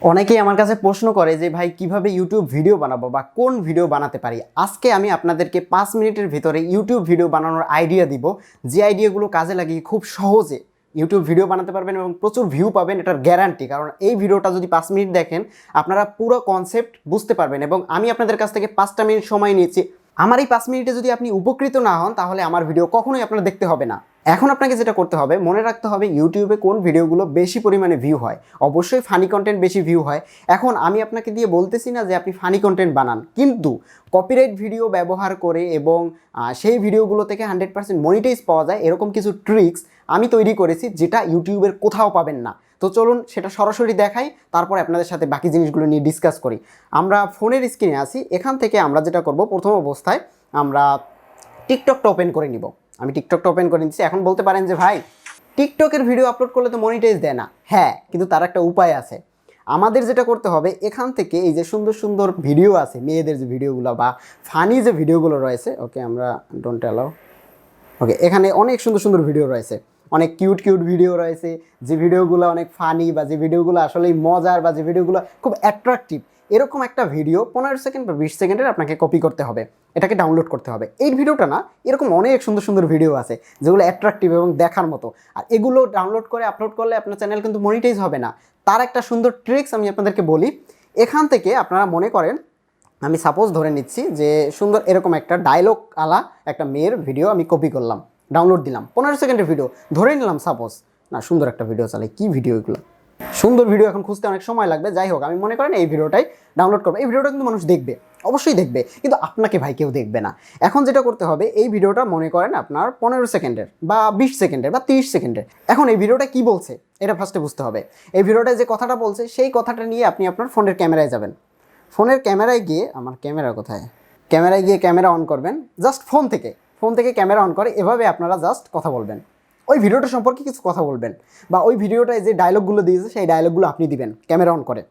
অনেকেই আমার কাছে প্রশ্ন করে যে ভাই কিভাবে ইউটিউব ভিডিও বানাবো বা কোন ভিডিও বানাতে পারি। আজকে আমি আপনাদেরকে 5 মিনিটের ভিতরে ইউটিউব ভিডিও বানানোর আইডিয়া দিব, যে আইডিয়াগুলো কাজে লাগিয়ে খুব সহজে ইউটিউব ভিডিও বানাতে পারবেন এবং প্রচুর ভিউ পাবেন, এটার গ্যারান্টি। কারণ এই ভিডিওটা যদি 5 মিনিট দেখেন আপনারা পুরো কনসেপ্ট বুঝতে পারবেন এবং আমি আপনাদের কাছ থেকে 5টা মিনিট সময় নিয়েছি। আমার এই 5 মিনিটে যদি আপনি উপকৃত না হন তাহলে আমার ভিডিও কখনোই আপনারা দেখতে হবে না। এখন আপনাকে যেটা করতে হবে, মনে রাখতে হবে ইউটিউবে কোন ভিডিওগুলো বেশি পরিমাণে ভিউ হয়। অবশ্যই ফানি কন্টেন্ট বেশি ভিউ হয়। এখন আমি আপনাকে দিয়ে বলতেছি না যে আপনি ফানি কন্টেন্ট বানান, কিন্তু কপিরাইট ভিডিও ব্যবহার করে এবং সেই ভিডিওগুলো থেকে 100% মনিটাইজ পাওয়া যায় এরকম কিছু ট্রিক্স আমি তৈরি করেছি, যেটা ইউটিউবের কোথাও পাবেন না। তো চলুন সেটা সরাসরি দেখাই, তারপরে আপনাদের সাথে বাকি জিনিসগুলো নিয়ে ডিসকাস করি। আমরা ফোনের স্ক্রিনে আসি। এখান থেকে আমরা যেটা করব, প্রথম অবস্থায় আমরা টিকটকটা ওপেন করে নিব। আমি টিকটকটা ওপেন করে নিচ্ছি। এখন বলতে পারেন যে ভাই টিকটকের ভিডিও আপলোড করলে তো মনিটাইজ দেয় না। হ্যাঁ, কিন্তু তার একটা উপায় আছে। আমাদের যেটা করতে হবে, এখান থেকে এই যে সুন্দর সুন্দর ভিডিও আছে, মেয়েদের যে ভিডিওগুলো বা ফানি যে ভিডিওগুলো রয়েছে, ওকে আমরা ডোন্ট অ্যালাউ, ওকে, এখানে অনেক সুন্দর সুন্দর ভিডিও রয়েছে, অনেক কিউট কিউট ভিডিও রয়েছে, যে ভিডিওগুলো অনেক ফানি বা যে ভিডিওগুলো আসলেই মজার বা যে ভিডিওগুলো খুব অ্যাট্রাকটিভ, এরকম একটা ভিডিও 15 সেকেন্ড বা 20 সেকেন্ডের আপনাকে কপি করতে হবে, এটাকে ডাউনলোড করতে হবে। এই ভিডিওটা না, এরকম অনেক সুন্দর সুন্দর ভিডিও আছে যেগুলো অ্যাট্রাকটিভ এবং দেখার মতো। আর এগুলো ডাউনলোড করে আপলোড করলে আপনার চ্যানেল কিন্তু মনিটাইজ হবে না। তার একটা সুন্দর ট্রিক্স আমি আপনাদেরকে বলি। এখান থেকে আপনারা মনে করেন, আমি সাপোজ ধরে নিচ্ছি যে সুন্দর এরকম একটা ডায়লগ আলা একটা মেয়ের ভিডিও আমি কপি করলাম, ডাউনলোড দিলাম, 15 সেকেন্ডের ভিডিও ধরে নিলাম সাপোজ। না, সুন্দর একটা ভিডিও চালাই, কী ভিডিও এগুলো, সুন্দর ভিডিও এখন খুঁজতে অনেক সময় লাগবে। যাই হোক, আমি মনে করেন এই ভিডিওটাই ডাউনলোড করবো। এই ভিডিওটা কিন্তু মানুষ দেখবে, অবশ্যই দেখবে, কিন্তু আপনাকে ভাই কেউ দেখবে না। এখন যেটা করতে হবে, এই ভিডিওটা মনে করেন আপনার 15 সেকেন্ডের বা 20 সেকেন্ডের বা 30 সেকেন্ডের। এখন এই ভিডিওটা কি বলছে এটা ফার্স্টে বুঝতে হবে। এই ভিডিওটায় যে কথাটা বলছে সেই কথাটা নিয়ে আপনি আপনার ফোনের ক্যামেরায় যাবেন। ফোনের ক্যামেরায় গিয়ে, আমার ক্যামেরা কোথায়, ক্যামেরায় গিয়ে ক্যামেরা অন করবেন। জাস্ট ফোন থেকে ক্যামেরা অন করে এভাবে আপনারা জাস্ট কথা বলবেন, ওই ভিডিওটা সম্পর্কে কিছু কথা বলবেন, বা ওই ভিডিওটায় যে ডায়লগগুলো দিয়েছে সেই ডায়লগগুলো আপনি দিবেন ক্যামেরা অন করে।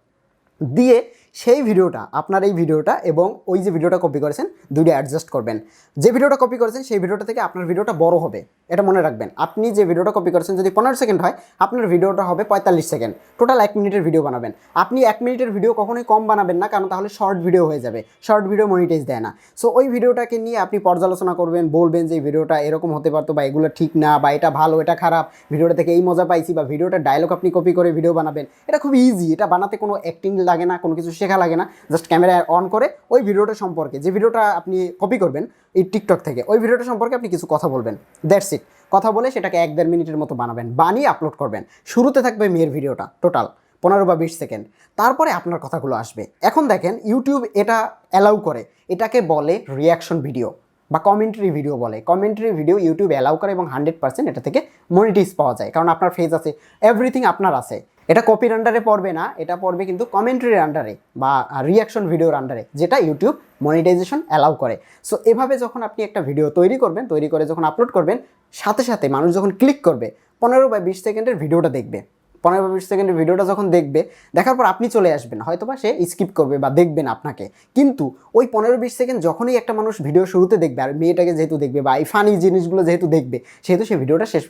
দিয়ে সেই ভিডিওটা, আপনার এই ভিডিওটা এবং ওই যে ভিডিওটা কপি করেছেন, দুইটা অ্যাডজাস্ট করবেন। যে ভিডিওটা কপি করেছেন সেই ভিডিওটা থেকে আপনার ভিডিওটা বড় হবে, এটা মনে রাখবেন। আপনি যে ভিডিওটা কপি করেছেন যদি 15 সেকেন্ড হয়, আপনার ভিডিওটা হবে 45 সেকেন্ড। টোটাল 1 মিনিটের ভিডিও বানাবেন। আপনি 1 মিনিটের ভিডিও কখনোই কম বানাবেন না, কারণ তাহলে শর্ট ভিডিও হয়ে যাবে। শর্ট ভিডিও মনিটাইজ দেয় না। সো ওই ভিডিওটাকে নিয়ে আপনি পর্যালোচনা করবেন, বলবেন যে এই ভিডিওটা এরকম হতে পারতো, বা এগুলো ঠিক না, বা এটা ভালো, এটা খারাপ, ভিডিওটা থেকে এই মজা পাইছি, বা ভিডিওটা ডায়লগ আপনি কপি করে ভিডিও বানাবেন। এটা খুব ইজি, এটা বানাতে কোনো অ্যাক্টিং লাগে না, কোনো কিছু শেখা লাগে না। জাস্ট ক্যামেরা অন করে ওই ভিডিওটা সম্পর্কে, যে ভিডিওটা আপনি কপি করবেন এই টিকটক থেকে, ওই ভিডিওটা সম্পর্কে আপনি কিছু কথা বলবেন। That's it. কথা বলে সেটাকে 1-1.5 মিনিটের মতো বানাবেন, বানিয়ে আপলোড করবেন। শুরুতে থাকবে মেয়ের ভিডিওটা, টোটাল 15 বা 20 সেকেন্ড। তারপরে আপনার কথাগুলো আসবে। এখন দেখেন ইউটিউব এটা অ্যালাউ করে, এটাকে বলে রিয়াকশন ভিডিও বা কমেন্ট্রি ভিডিও বলে। কমেন্ট্রি ভিডিও ইউটিউব অ্যালাউ করে এবং 100% এটা থেকে মনিটাইজ পাওয়া যায়, কারণ আপনার ফেস আছে, এভরিথিং আপনার আছে। এটা কপির আন্ডারে পড়বে না, এটা পড়বে কিন্তু কমেন্ট্রির আন্ডারে বা রিয়াকশন ভিডিওর আন্ডারে, যেটা ইউটিউব মনিটাইজেশন অ্যালাউ করে। সো এভাবে যখন আপনি একটা ভিডিও তৈরি করবেন, তৈরি করে যখন আপলোড করবেন, সাথে সাথে মানুষ যখন ক্লিক করবে 15 বা 20 সেকেন্ডের ভিডিওটা দেখবে। 15 বা 20 সেকেন্ডের ভিডিওটা যখন দেখবে, দেখার পর আপনি চলে আসবেন, হয়তোবা সে স্কিপ করবে বা দেখবেন আপনাকে। কিন্তু ওই 15-20 সেকেন্ড যখনই একটা মানুষ ভিডিও শুরুতে দেখবে, আর মেয়েটাকে যেহেতু দেখবে বা এই ফানি জিনিসগুলো যেহেতু দেখবে, সেহেতু সে ভিডিওটা শেষ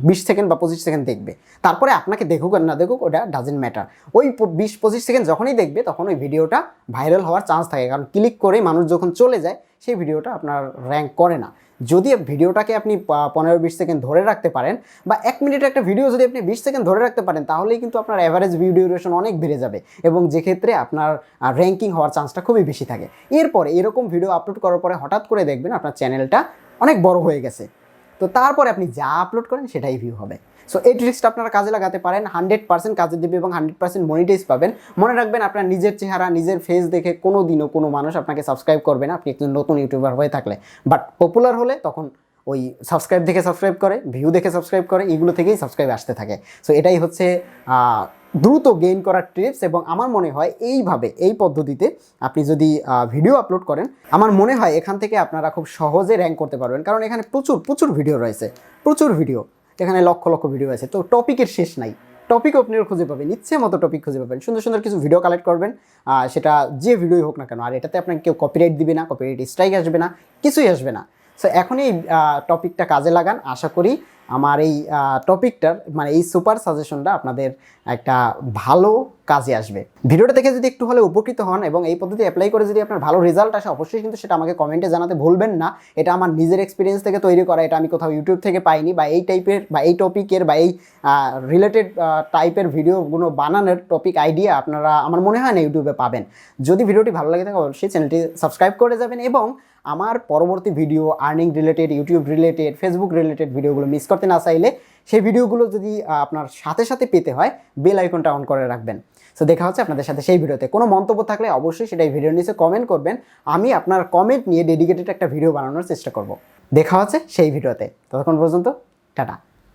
20 সেকেন্ড বা 25 সেকেন্ড দেখবে। তারপরে আপনাকে দেখুক আর না দেখুক, ওটা ডাজেন্ট ম্যাটার। ওই 20-25 সেকেন্ড যখনই দেখবে তখন ওই ভিডিওটা ভাইরাল হওয়ার চান্স থাকে, কারণ ক্লিক করে মানুষ যখন চলে যায় সেই ভিডিওটা আপনার র্যাঙ্ক করে না। যদি ভিডিওটাকে আপনি 15-20 সেকেন্ড ধরে রাখতে পারেন, বা 1 মিনিটের একটা ভিডিও যদি আপনি 20 সেকেন্ড ধরে রাখতে পারেন, তাহলেই কিন্তু আপনার অ্যাভারেজ ভিউ ডিউরেশন অনেক বেড়ে যাবে, এবং যে ক্ষেত্রে আপনার র্যাঙ্কিং হওয়ার চান্সটা খুবই বেশি থাকে। এরপরে এরকম ভিডিও আপলোড করার পরে হঠাৎ করে দেখবেন আপনার চ্যানেলটা অনেক বড় হয়ে গেছে। তো তারপরে আপনি যা আপলোড করেন সেটাই ভিউ হবে। সো এই ট্রিক্সটা আপনারা কাজে লাগাতে পারেন, 100% কাজে দেবে এবং 100% মনিটাইজ পাবেন। মনে রাখবেন, আপনার নিজের চেহারা, নিজের ফেস দেখে কোনো দিনও কোনো মানুষ আপনাকে সাবস্ক্রাইব করবে না, আপনি একজন নতুন ইউটিউবার হয়ে থাকলে। বাট পপুলার হলে তখন ওই সাবস্ক্রাইব দেখে সাবস্ক্রাইব করে, ভিউ দেখে সাবস্ক্রাইব করে, এগুলো থেকেই সাবস্ক্রাইব আসতে থাকে। সো এটাই হচ্ছে দ্রুত গেইন করার টিপস। এবং আমার মনে হয় এইভাবে, এই পদ্ধতিতে আপনি যদি ভিডিও আপলোড করেন, আমার মনে হয় এখান থেকে আপনারা খুব সহজে র্যাঙ্ক করতে পারবেন, কারণ এখানে প্রচুর প্রচুর ভিডিও রয়েছে, প্রচুর ভিডিও, এখানে লক্ষ লক্ষ ভিডিও আছে। তো টপিকের শেষ নাই, টপিক আপনিও খুঁজে পাবেন, ইচ্ছে মতো টপিক খুঁজে পাবেন। সুন্দর সুন্দর কিছু ভিডিও কালেক্ট করবেন, সেটা যে ভিডিওই হোক না কেন। আর এটাতে আপনাকে কেউ কপিরাইট দিবে না, কপিরাইট স্ট্রাইক আসবে না, কিছুই আসবে না। সো এখন এই টপিকটা কাজে লাগান, আশা করি আমার এই টপিকটার মানে এই সুপার সাজেশনটা আপনাদের একটা ভালো কাজে আসবে। ভিডিওটা দেখে যদি একটু হলে উপকৃত হন এবং এই পদ্ধতি অ্যাপ্লাই করে যদি আপনার ভালো রেজাল্ট আসে, অবশ্যই কিন্তু সেটা আমাকে কমেন্টে জানাতে ভুলবেন না। এটা আমার নিজের এক্সপিরিয়েন্স থেকে তৈরি করা, এটা আমি কোথাও ইউটিউব থেকে পাইনি, বা এই টাইপের বা এই টপিকের বা এই রিলেটেড টাইপের ভিডিওগুলো বানানোর টপিক আইডিয়া আপনারা আমার মনে হয় না ইউটিউবে পাবেন। যদি ভিডিওটি ভালো লাগে থাকে অবশ্যই চ্যানেলটি সাবস্ক্রাইব করে যাবেন, এবং আমার পরবর্তী video earning related, YouTube related, Facebook related ভিডিওগুলো মিস করতে না চাইলে সেই ভিডিওগুলো যদি আপনার সাথে সাথে পেতে হয় বেল আইকনটা অন করে রাখবেন। সো দেখা হচ্ছে আপনাদের সাথে সেই ভিডিওতে। কোনো মন্তব্য থাকলে অবশ্যই সেটাই ভিডিওর নিচে কমেন্ট করবেন, আমি আপনার কমেন্ট নিয়ে ডেডিকেটেড একটা ভিডিও বানানোর চেষ্টা করব। দেখা হচ্ছে সেই ভিডিওতে, ততক্ষণ পর্যন্ত টাটা।